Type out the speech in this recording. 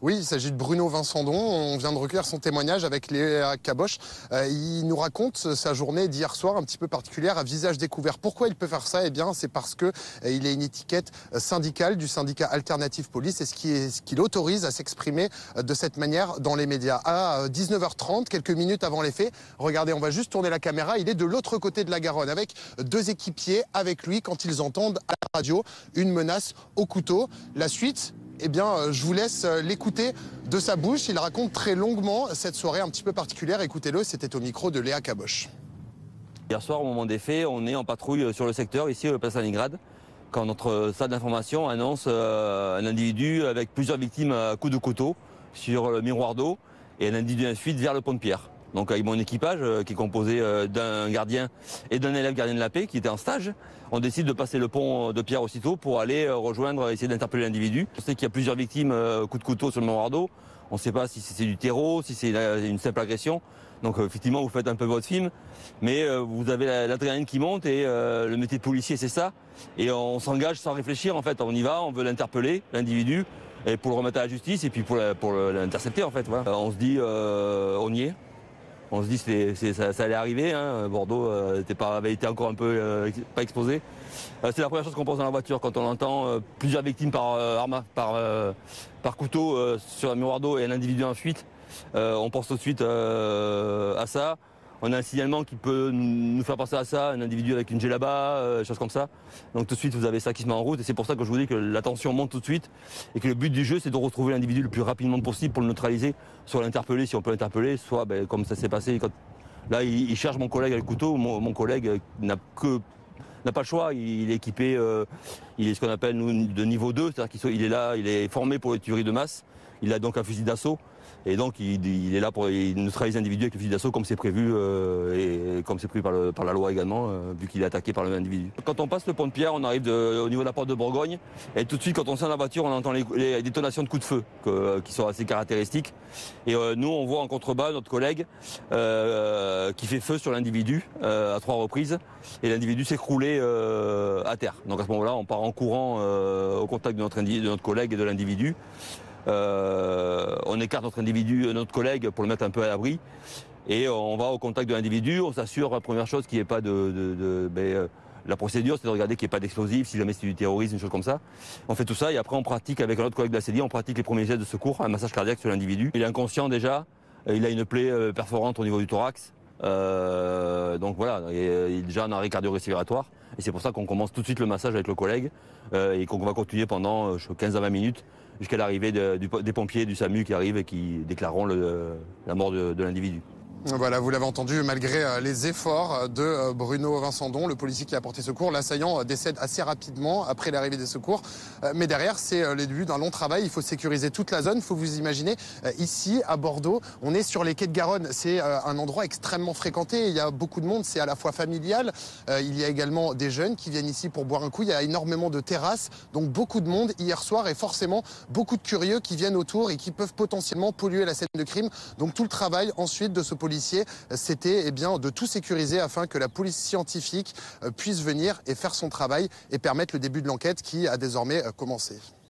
Oui, il s'agit de Bruno Vincendon. On vient de recueillir son témoignage avec Léa Caboche. Il nous raconte sa journée d'hier soir un petit peu particulière, à visage découvert. Pourquoi il peut faire ça? Eh bien, c'est parce que il a une étiquette syndicale du syndicat Alternative Police et ce qui l'autorise à s'exprimer de cette manière dans les médias. À 19h30, quelques minutes avant les faits, regardez, on va juste tourner la caméra. Il est de l'autre côté de la Garonne avec deux équipiers avec lui quand ils entendent à la radio une menace au couteau. La suite, eh bien, je vous laisse l'écouter de sa bouche. Il raconte très longuement cette soirée un petit peu particulière. Écoutez-le, c'était au micro de Léa Caboche. Hier soir, au moment des faits, on est en patrouille sur le secteur, ici, place Stalingrad, quand notre salle d'information annonce un individu avec plusieurs victimes à coups de couteau sur le miroir d'eau et un individu ensuite vers le pont de Pierre. Donc avec mon équipage qui est composé d'un gardien et d'un élève gardien de la paix qui était en stage, on décide de passer le pont de Pierre aussitôt pour aller rejoindre, essayer d'interpeller l'individu. On sait qu'il y a plusieurs victimes coup de couteau sur le miroir d'eau. On ne sait pas si c'est du terreau, si c'est une simple agression. Donc effectivement, vous faites un peu votre film, mais vous avez l'adrénaline qui monte et le métier de policier, c'est ça. Et on s'engage sans réfléchir, en fait. On y va, on veut l'interpeller, l'individu, et pour le remettre à la justice et puis pour l'intercepter, en fait. Voilà. On se dit, on y est. On se dit ça allait arriver, hein. Bordeaux avait été encore un peu pas exposé. C'est la première chose qu'on pense dans la voiture quand on entend plusieurs victimes par couteau sur un miroir d'eau et un individu en fuite. On pense tout de suite à ça. On a un signalement qui peut nous faire penser à ça, un individu avec une djellaba, choses comme ça. Donc tout de suite, vous avez ça qui se met en route et c'est pour ça que je vous dis que la tension monte tout de suite et que le but du jeu, c'est de retrouver l'individu le plus rapidement possible pour le neutraliser, soit l'interpeller si on peut l'interpeller, soit comme ça s'est passé. Là, il cherche mon collègue avec le couteau. Mon collègue n'a pas le choix. Il est équipé, il est ce qu'on appelle nous, de niveau 2, c'est-à-dire qu'il est là, il est formé pour les tueries de masse. Il a donc un fusil d'assaut. Et donc il est là pour neutraliser l'individu avec le fusil d'assaut comme c'est prévu et comme c'est prévu par la loi également, vu qu'il est attaqué par le même individu. Quand on passe le pont de Pierre, on arrive au niveau de la porte de Bourgogne et tout de suite quand on sort de la voiture, on entend les détonations de coups de feu qui sont assez caractéristiques. Et nous on voit en contrebas notre collègue qui fait feu sur l'individu à 3 reprises et l'individu s'écroulait à terre. Donc à ce moment-là, on part en courant au contact de notre collègue et de l'individu. On écarte notre collègue pour le mettre un peu à l'abri et on va au contact de l'individu. On s'assure, la première chose, qu'il n'y ait pas la procédure, c'est de regarder qu'il n'y ait pas d'explosifs, si jamais c'est du terrorisme, une chose comme ça. On fait tout ça et après on pratique avec un autre collègue de la CDI, on pratique les premiers gestes de secours, un massage cardiaque sur l'individu. Il est inconscient déjà, il a une plaie perforante au niveau du thorax. Donc voilà, il est déjà en arrêt cardio-respiratoire et c'est pour ça qu'on commence tout de suite le massage avec le collègue et qu'on va continuer pendant 15 à 20 minutes jusqu'à l'arrivée des pompiers du SAMU qui arrivent et qui déclareront la mort de l'individu. Voilà, vous l'avez entendu, malgré les efforts de Bruno Vincendon, le policier qui a apporté secours, l'assaillant décède assez rapidement après l'arrivée des secours. Mais derrière, c'est le début d'un long travail. Il faut sécuriser toute la zone. Il faut vous imaginer, ici, à Bordeaux, on est sur les quais de Garonne. C'est un endroit extrêmement fréquenté. Il y a beaucoup de monde. C'est à la fois familial. Il y a également des jeunes qui viennent ici pour boire un coup. Il y a énormément de terrasses. Donc beaucoup de monde hier soir et forcément beaucoup de curieux qui viennent autour et qui peuvent potentiellement polluer la scène de crime. Donc tout le travail ensuite de ce policier, c'était de tout sécuriser afin que la police scientifique puisse venir et faire son travail et permettre le début de l'enquête qui a désormais commencé.